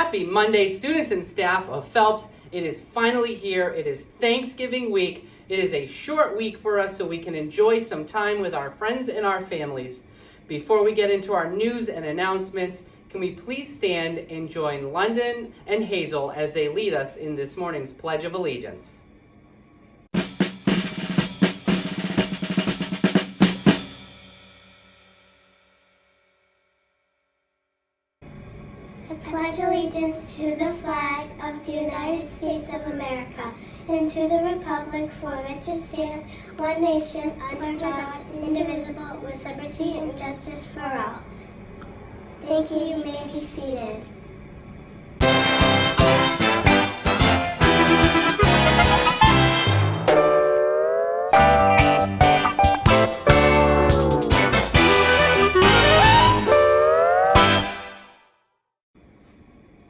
Happy Monday, students and staff of Phelps. It is finally here. It is Thanksgiving week. It is a short week for us so we can enjoy some time with our friends and our families. Before we get into our news and announcements, can we please stand and join London and Hazel as they lead us in this morning's Pledge of Allegiance. I pledge allegiance to the flag of the United States of America and to the republic for which it stands, one nation, under God, indivisible, with liberty and justice for all. Thank you. You may be seated.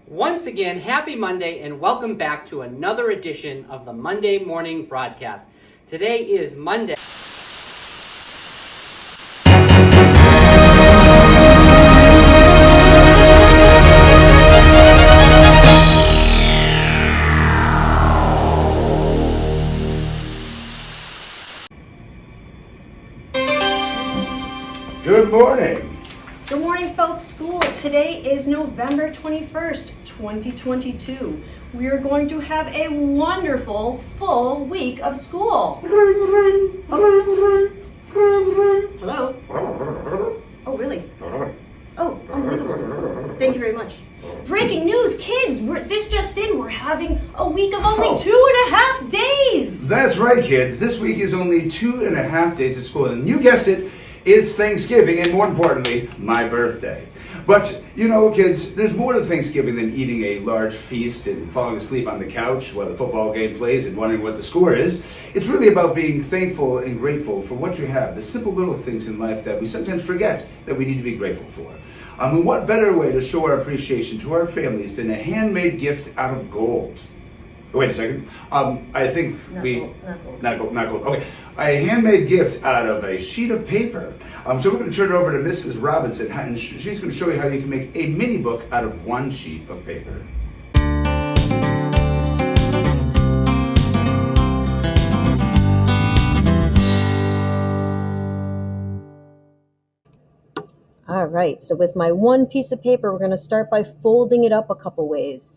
Once again, happy Monday and welcome back to another edition of the Monday Morning Broadcast. Today is Monday. Good morning. Good morning, Phelps School. Today is November 21st, 2022. We are going to have a wonderful, full week of school. Hello? Oh, really? Oh, unbelievable. Thank you very much. Breaking news, kids! This just in, we're having a week of only 2.5 days! That's right, kids. This week is only 2.5 days of school, and you guessed it, is Thanksgiving, and more importantly, my birthday. But, you know, kids, there's more to Thanksgiving than eating a large feast and falling asleep on the couch while the football game plays and wondering what the score is. It's really about being thankful and grateful for what you have, the simple little things in life that we sometimes forget that we need to be grateful for. And what better way to show our appreciation to our families than a handmade gift out of gold? Wait a second. I think not gold. Okay, a handmade gift out of a sheet of paper. So we're going to turn it over to Mrs. Robinson, and she's going to show you how you can make a mini book out of one sheet of paper. All right, so with my one piece of paper, we're going to start by folding it up a couple ways.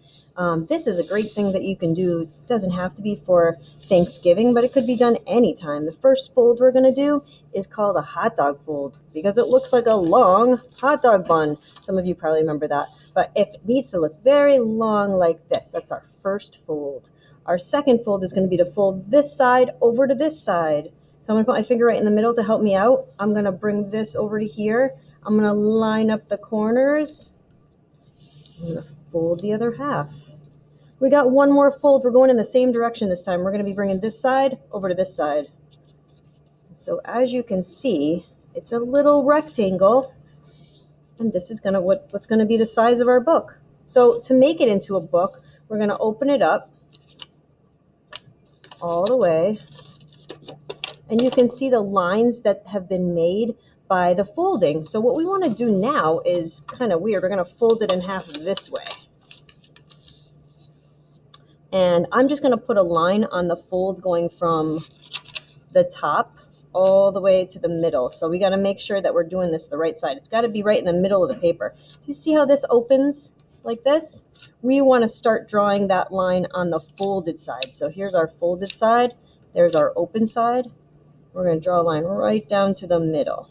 This is a great thing that you can do. It doesn't have to be for Thanksgiving, but it could be done anytime. The first fold we're going to do is called a hot dog fold because it looks like a long hot dog bun. Some of you probably remember that, but it needs to look very long like this. That's our first fold. Our second fold is going to be to fold this side over to this side. So I'm going to put my finger right in the middle to help me out. I'm going to bring this over to here. I'm going to line up the corners. I'm going to fold the other half. We got one more fold. We're going in the same direction this time. We're going to be bringing this side over to this side. So as you can see, it's a little rectangle, and this is what's going to be the size of our book. So to make it into a book, we're going to open it up all the way, and you can see the lines that have been made by the folding. So what we want to do now is kind of weird. We're going to fold it in half this way. And I'm just going to put a line on the fold going from the top all the way to the middle. So we got to make sure that we're doing this the right side. It's got to be right in the middle of the paper. Do you see how this opens like this? We want to start drawing that line on the folded side. So here's our folded side. There's our open side. We're going to draw a line right down to the middle.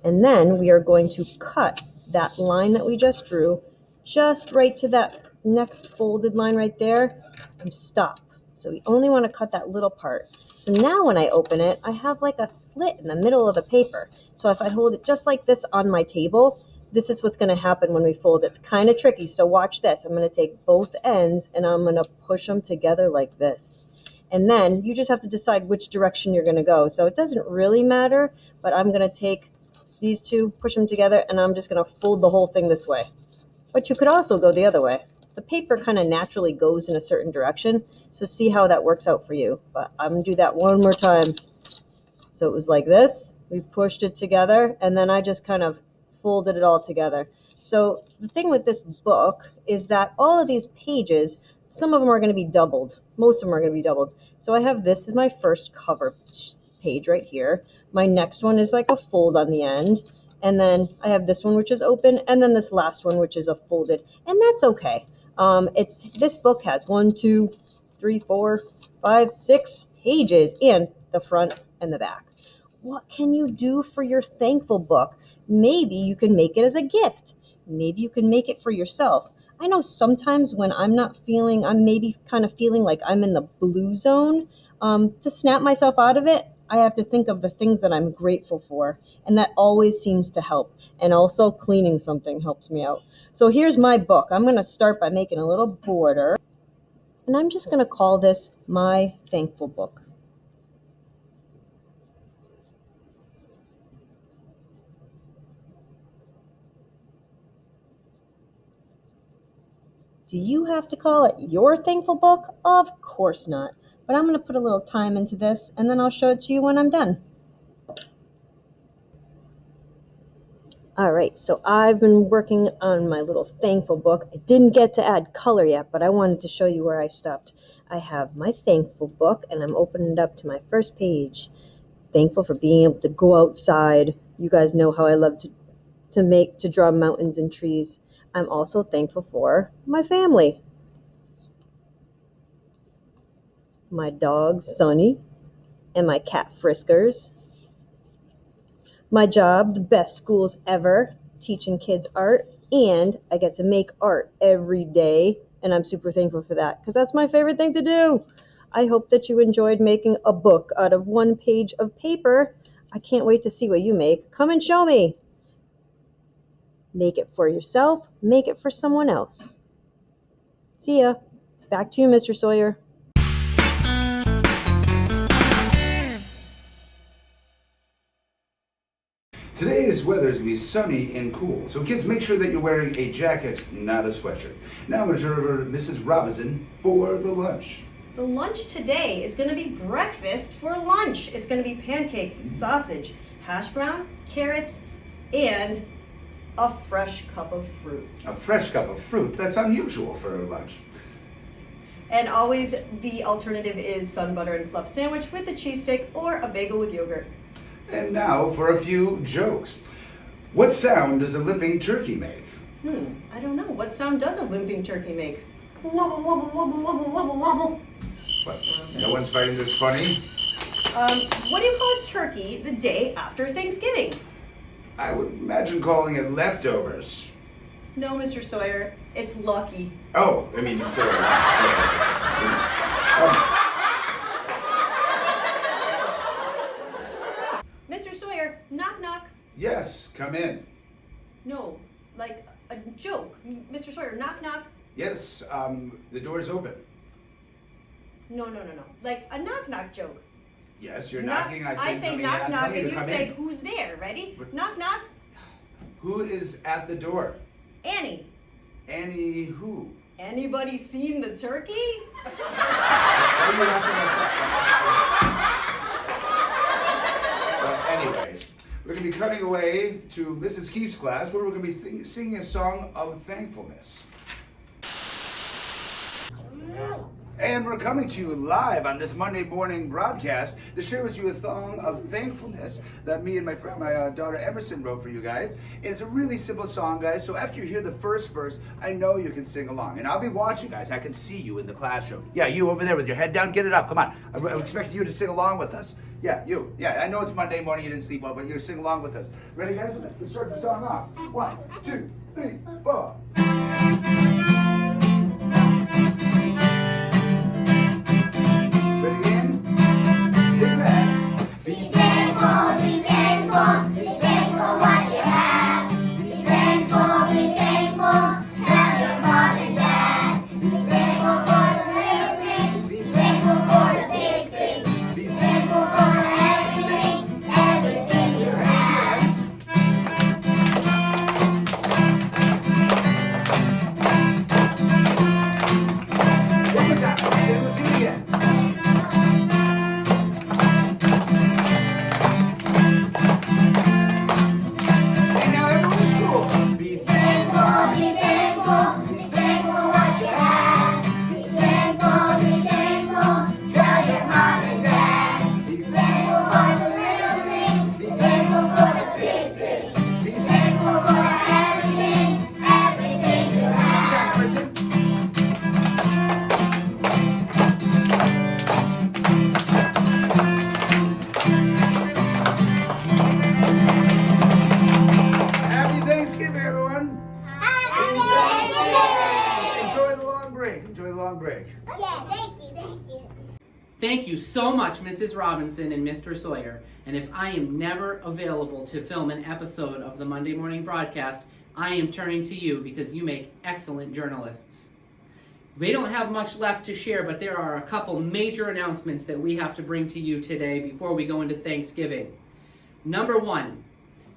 And then we are going to cut that line that we just drew just right to that next folded line right there and stop. So we only want to cut that little part. So now when I open it, I have like a slit in the middle of the paper. So if I hold it just like this on my table, this is what's going to happen when we fold it. It's kind of tricky, so watch this. I'm going to take both ends and I'm going to push them together like this. And then you just have to decide which direction you're going to go. So it doesn't really matter, but I'm going to take these two, push them together, and I'm just going to fold the whole thing this way. But you could also go the other way. The paper kind of naturally goes in a certain direction, so see how that works out for you. But I'm going to do that one more time. So it was like this. We pushed it together, and then I just kind of folded it all together. So the thing with this book is that all of these pages, some of them are going to be doubled. Most of them are going to be doubled. So I have this is my first cover page right here. My next one is like a fold on the end. And then I have this one, which is open. And then this last one, which is a folded. And that's okay. This book has 1, 2, 3, 4, 5, 6 pages and the front and the back. What can you do for your thankful book? Maybe you can make it as a gift. Maybe you can make it for yourself. I know sometimes when I'm maybe kind of feeling like I'm in the blue zone, to snap myself out of it, I have to think of the things that I'm grateful for. And that always seems to help. And also cleaning something helps me out. So here's my book. I'm going to start by making a little border. And I'm just going to call this my thankful book. Do you have to call it your thankful book? Of course not. But I'm going to put a little time into this, and then I'll show it to you when I'm done. All right, so I've been working on my little thankful book. I didn't get to add color yet, but I wanted to show you where I stopped. I have my thankful book, and I'm opening it up to my first page. Thankful for being able to go outside. You guys know how I love to draw mountains and trees. I'm also thankful for my family. My dog, Sunny, and my cat, Friskers. My job, the best schools ever, teaching kids art, and I get to make art every day, and I'm super thankful for that, because that's my favorite thing to do. I hope that you enjoyed making a book out of 1 page of paper. I can't wait to see what you make. Come and show me. Make it for yourself. Make it for someone else. See ya. Back to you, Mr. Sawyer. Today's weather is going to be sunny and cool, so kids, make sure that you're wearing a jacket, not a sweatshirt. Now I'm going to turn it over to Mrs. Robinson for the lunch. The lunch today is going to be breakfast for lunch. It's going to be pancakes, sausage, hash brown, carrots, and a fresh cup of fruit. A fresh cup of fruit? That's unusual for lunch. And always the alternative is sun butter and fluff sandwich with a cheese stick or a bagel with yogurt. And now for a few jokes. What sound does a limping turkey make? I don't know. What sound does a limping turkey make? Wobble, wobble, wobble, wobble, wobble, wobble. What? No one's finding this funny? What do you call a turkey the day after Thanksgiving? I would imagine calling it leftovers. No, Mr. Sawyer. It's lucky. Oh, I mean, sorry. Mr. Sawyer, knock knock. Yes, come in. No, like a joke. Mr. Sawyer, knock knock. Yes, the door's open. No. Like a knock knock joke. Yes, you're knocking. I say knock knock, and you say who's there. Ready? Knock knock. Who is at the door? Annie. Annie who? Anybody seen the turkey? Why are you laughing at that? Anyways, we're going to be cutting away to Mrs. Keefe's class, where we're going to be singing a song of thankfulness. And we're coming to you live on this Monday morning broadcast to share with you a song of thankfulness that me and my daughter Emerson wrote for you guys. And it's a really simple song, guys. So after you hear the first verse, I know you can sing along. And I'll be watching, guys. I can see you in the classroom. Yeah, you over there with your head down. Get it up. Come on. I expect you to sing along with us. Yeah, you. Yeah, I know it's Monday morning. You didn't sleep well, but you're sing along with us. Ready, guys? Let's start the song off. 1, 2, 3, 4. break. Enjoy the long break. Yeah, thank you, thank you. Thank you so much, Mrs. Robinson and Mr. Sawyer. And if I am never available to film an episode of the Monday morning broadcast, I am turning to you because you make excellent journalists. We don't have much left to share, but there are a couple major announcements that we have to bring to you today before we go into Thanksgiving. Number one,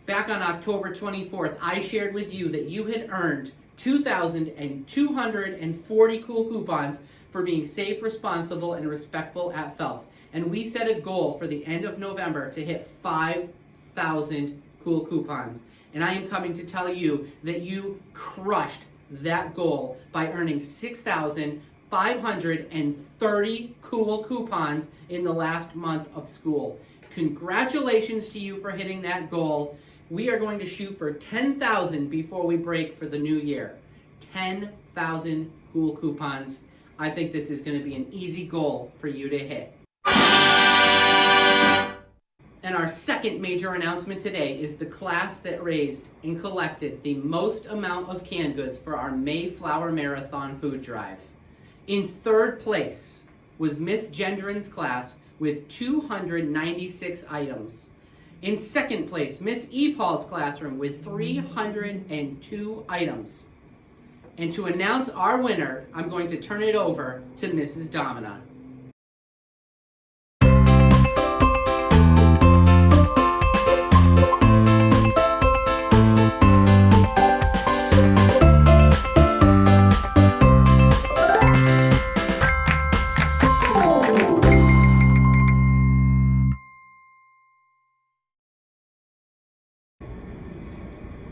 back on October 24th, I shared with you that you had earned 2,240 cool coupons for being safe, responsible, and respectful at Phelps. And we set a goal for the end of November to hit 5,000 cool coupons. And I am coming to tell you that you crushed that goal by earning 6,530 cool coupons in the last month of school. Congratulations to you for hitting that goal. We are going to shoot for 10,000 before we break for the new year. 10,000 cool coupons. I think this is going to be an easy goal for you to hit. And our second major announcement today is the class that raised and collected the most amount of canned goods for our Mayflower Marathon food drive. In third place was Miss Gendron's class with 296 items. In second place, Miss E. Paul's classroom with 302 items. And to announce our winner, I'm going to turn it over to Mrs. Domina.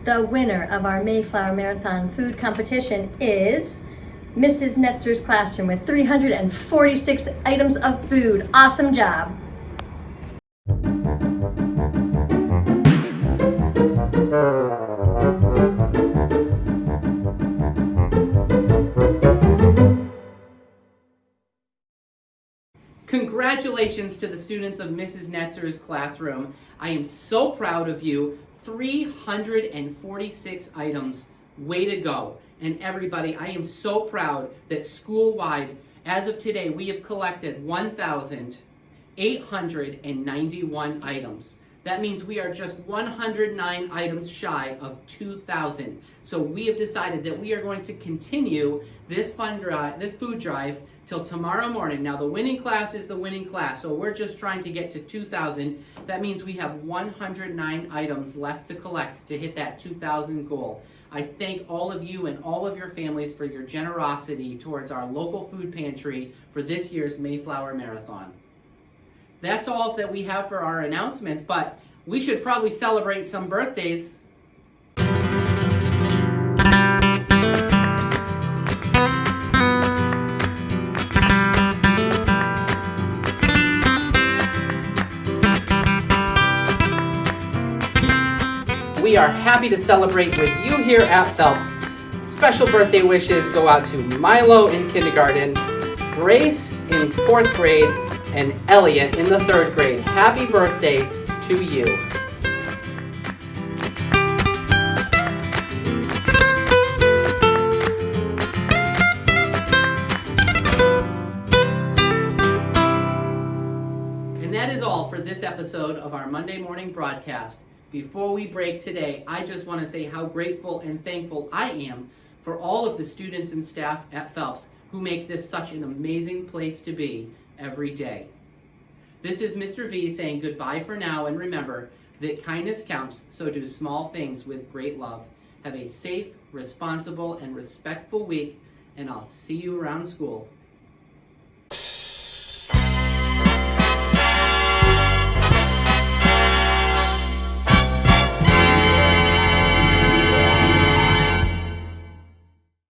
The winner of our Mayflower Marathon food competition is Mrs. Netzer's classroom with 346 items of food. Awesome job. Congratulations to the students of Mrs. Netzer's classroom. I am so proud of you. 346 items. Way to go. And everybody, I am so proud that school-wide, as of today, we have collected 1,891 items. That means we are just 109 items shy of 2,000. So we have decided that we are going to continue this food drive till tomorrow morning. Now the winning class is the winning class, so we're just trying to get to 2,000. That means we have 109 items left to collect to hit that 2,000 goal. I thank all of you and all of your families for your generosity towards our local food pantry for this year's Mayflower Marathon. That's all that we have for our announcements, but we should probably celebrate some birthdays. We are happy to celebrate with you here at Phelps. Special birthday wishes go out to Milo in kindergarten, Grace in 4th grade, and Elliot in the 3rd grade. Happy birthday to you. And that is all for this episode of our Monday morning broadcast. Before we break today, I just want to say how grateful and thankful I am for all of the students and staff at Phelps who make this such an amazing place to be every day. This is Mr. V saying goodbye for now, and remember that kindness counts, so do small things with great love. Have a safe, responsible, and respectful week, and I'll see you around school.